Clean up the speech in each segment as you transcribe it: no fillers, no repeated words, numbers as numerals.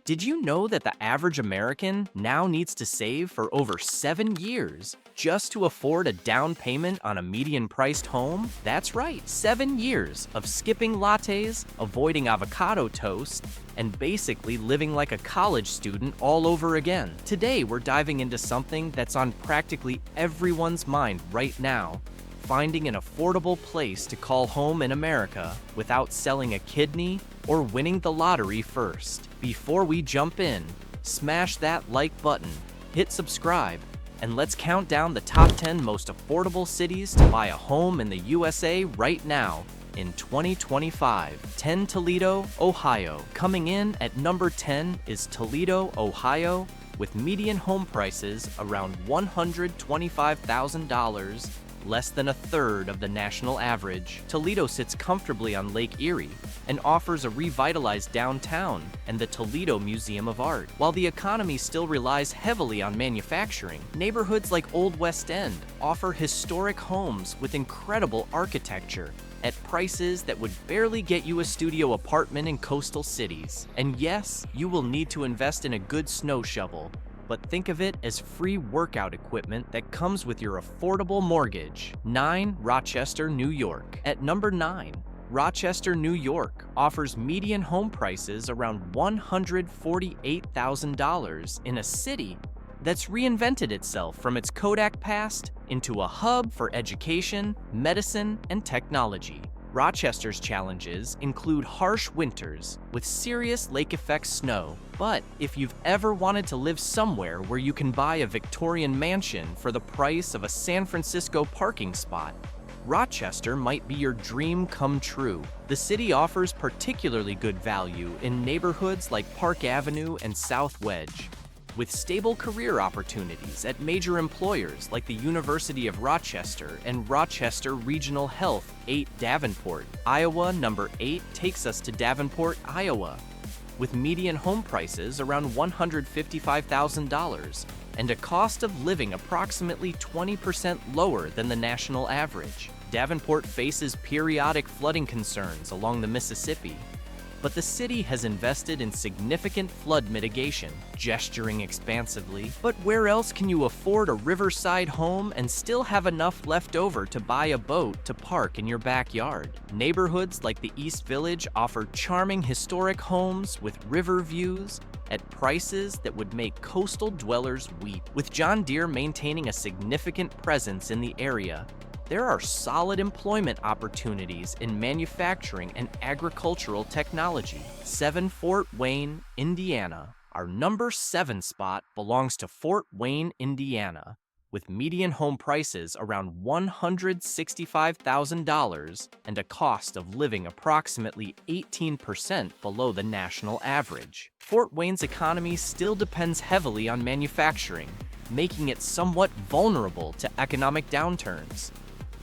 Did you know that the average American now needs to save for over 7 years just to afford a down payment on a median-priced home? That's right, 7 years of skipping lattes, avoiding avocado toast, and basically living like a college student all over again. Today, we're diving into something that's on practically everyone's mind right now: finding an affordable place to call home in America without selling a kidney or winning the lottery first. Before we jump in, smash that like button, hit subscribe, and let's count down the top 10 most affordable cities to buy a home in the USA right now in 2025. 10 Toledo, Ohio. Coming in at number 10 is Toledo, Ohio, with median home prices around $125,000, less than a third of the national average. Toledo sits comfortably on Lake Erie and offers a revitalized downtown and the Toledo Museum of Art. While the economy still relies heavily on manufacturing, neighborhoods like Old West End offer historic homes with incredible architecture at prices that would barely get you a studio apartment in coastal cities. And yes, you will need to invest in a good snow shovel, but think of it as free workout equipment that comes with your affordable mortgage. 9. Rochester, New York. At number 9, Rochester, New York offers median home prices around $148,000 in a city that's reinvented itself from its Kodak past into a hub for education, medicine, and technology. Rochester's challenges include harsh winters with serious lake-effect snow. But if you've ever wanted to live somewhere where you can buy a Victorian mansion for the price of a San Francisco parking spot, Rochester might be your dream come true. The city offers particularly good value in neighborhoods like Park Avenue and South Wedge, with stable career opportunities at major employers like the University of Rochester and Rochester Regional Health. 8. Davenport, Iowa. Number 8 takes us to Davenport, Iowa, with median home prices around $155,000 and a cost of living approximately 20% lower than the national average. Davenport faces periodic flooding concerns along the Mississippi, but the city has invested in significant flood mitigation, gesturing expansively. But where else can you afford a riverside home and still have enough left over to buy a boat to park in your backyard? Neighborhoods like the East Village offer charming historic homes with river views at prices that would make coastal dwellers weep. With John Deere maintaining a significant presence in the area, there are solid employment opportunities in manufacturing and agricultural technology. 7. Fort Wayne, Indiana. Our number 7 spot belongs to Fort Wayne, Indiana, with median home prices around $165,000 and a cost of living approximately 18% below the national average. Fort Wayne's economy still depends heavily on manufacturing, making it somewhat vulnerable to economic downturns.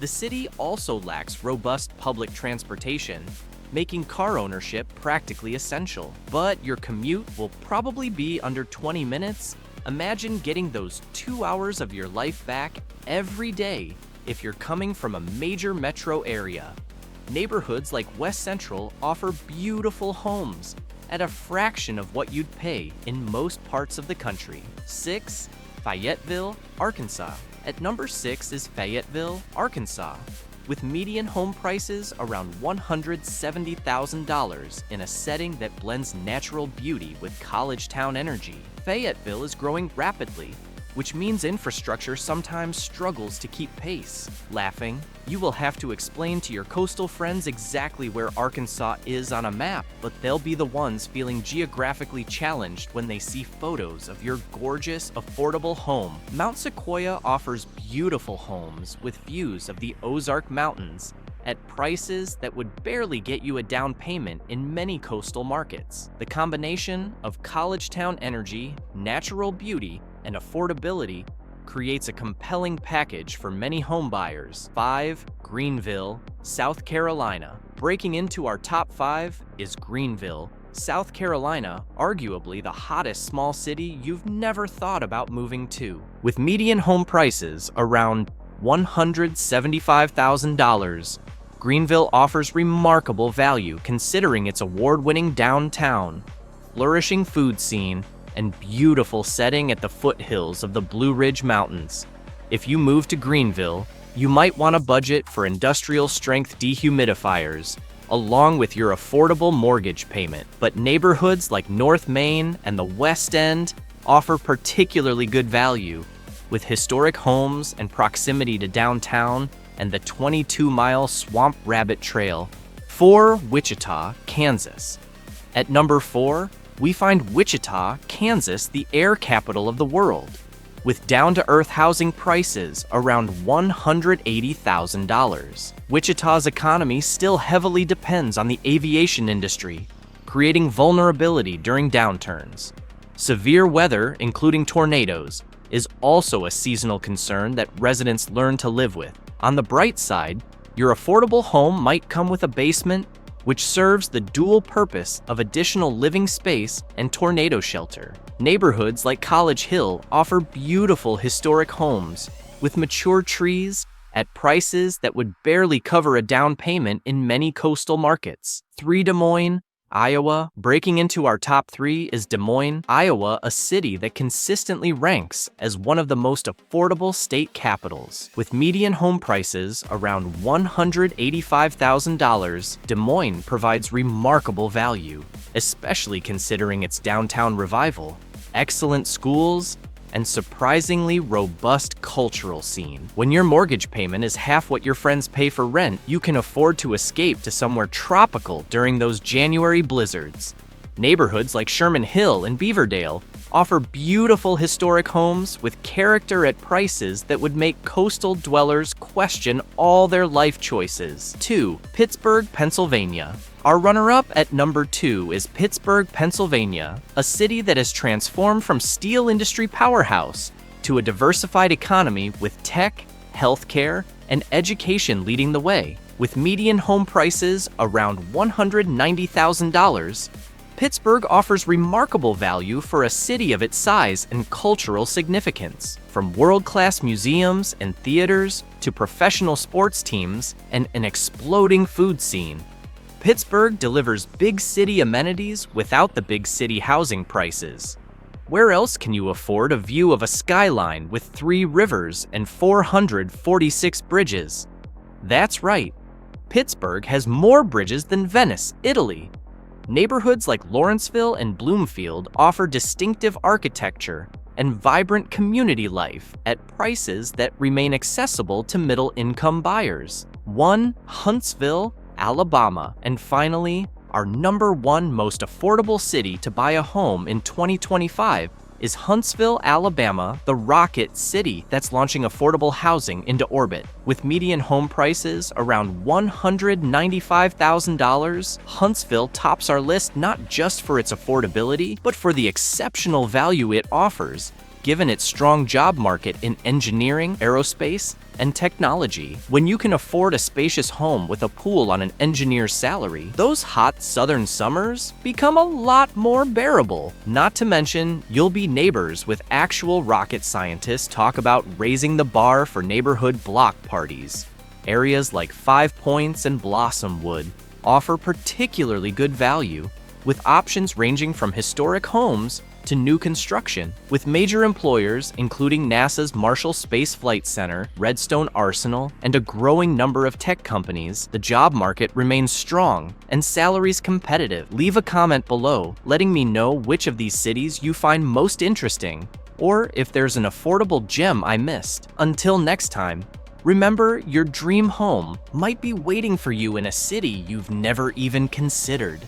The city also lacks robust public transportation, making car ownership practically essential. But your commute will probably be under 20 minutes. Imagine getting those 2 hours of your life back every day if you're coming from a major metro area. Neighborhoods like West Central offer beautiful homes at a fraction of what you'd pay in most parts of the country. 6. Fayetteville, Arkansas. At number 6 is Fayetteville, Arkansas, with median home prices around $170,000 in a setting that blends natural beauty with college town energy. Fayetteville is growing rapidly, which means infrastructure sometimes struggles to keep pace. Laughing, you will have to explain to your coastal friends exactly where Arkansas is on a map, but they'll be the ones feeling geographically challenged when they see photos of your gorgeous, affordable home. Mount Sequoia offers beautiful homes with views of the Ozark Mountains at prices that would barely get you a down payment in many coastal markets. The combination of college town energy, natural beauty, and affordability creates a compelling package for many homebuyers. 5. Greenville, South Carolina. Breaking into our top 5 is Greenville, South Carolina, arguably the hottest small city you've never thought about moving to. With median home prices around $175,000, Greenville offers remarkable value considering its award-winning downtown. flourishing food scene, and beautiful setting at the foothills of the Blue Ridge Mountains. If you move to Greenville, you might want a budget for industrial-strength dehumidifiers, along with your affordable mortgage payment. But neighborhoods like North Main and the West End offer particularly good value, with historic homes and proximity to downtown and the 22-mile Swamp Rabbit Trail. 4. Wichita, Kansas. At number 4, we find Wichita, Kansas, the air capital of the world, with down-to-earth housing prices around $180,000. Wichita's economy still heavily depends on the aviation industry, creating vulnerability during downturns. Severe weather, including tornadoes, is also a seasonal concern that residents learn to live with. On the bright side, your affordable home might come with a basement, which serves the dual purpose of additional living space and tornado shelter. Neighborhoods like College Hill offer beautiful historic homes with mature trees at prices that would barely cover a down payment in many coastal markets. 3. Des Moines, Iowa. Breaking into our top 3 is Des Moines, Iowa, a city that consistently ranks as one of the most affordable state capitals. With median home prices around $185,000, Des Moines provides remarkable value, especially considering its downtown revival, excellent schools, and surprisingly robust cultural scene. When your mortgage payment is half what your friends pay for rent, you can afford to escape to somewhere tropical during those January blizzards. Neighborhoods like Sherman Hill and Beaverdale offer beautiful historic homes with character at prices that would make coastal dwellers question all their life choices. 2. Pittsburgh, Pennsylvania. Our runner-up at number 2 is Pittsburgh, Pennsylvania, a city that has transformed from steel industry powerhouse to a diversified economy with tech, healthcare, and education leading the way. With median home prices around $190,000, Pittsburgh offers remarkable value for a city of its size and cultural significance. From world-class museums and theaters to professional sports teams and an exploding food scene, Pittsburgh delivers big city amenities without the big city housing prices. Where else can you afford a view of a skyline with 3 rivers and 446 bridges? That's right, Pittsburgh has more bridges than Venice, Italy. Neighborhoods like Lawrenceville and Bloomfield offer distinctive architecture and vibrant community life at prices that remain accessible to middle-income buyers. 1. Huntsville, Alabama. And finally, our number 1 most affordable city to buy a home in 2025 is Huntsville, Alabama, the rocket city that's launching affordable housing into orbit. With median home prices around $195,000, Huntsville tops our list not just for its affordability, but for the exceptional value it offers, given its strong job market in engineering, aerospace, and technology. When you can afford a spacious home with a pool on an engineer's salary, those hot southern summers become a lot more bearable. Not to mention, you'll be neighbors with actual rocket scientists talk about raising the bar for neighborhood block parties. Areas like Five Points and Blossomwood offer particularly good value, with options ranging from historic homes to new construction. With major employers including NASA's Marshall Space Flight Center, Redstone Arsenal, and a growing number of tech companies, the job market remains strong and salaries competitive. Leave a comment below letting me know which of these cities you find most interesting, or if there's an affordable gem I missed. Until next time, remember, your dream home might be waiting for you in a city you've never even considered.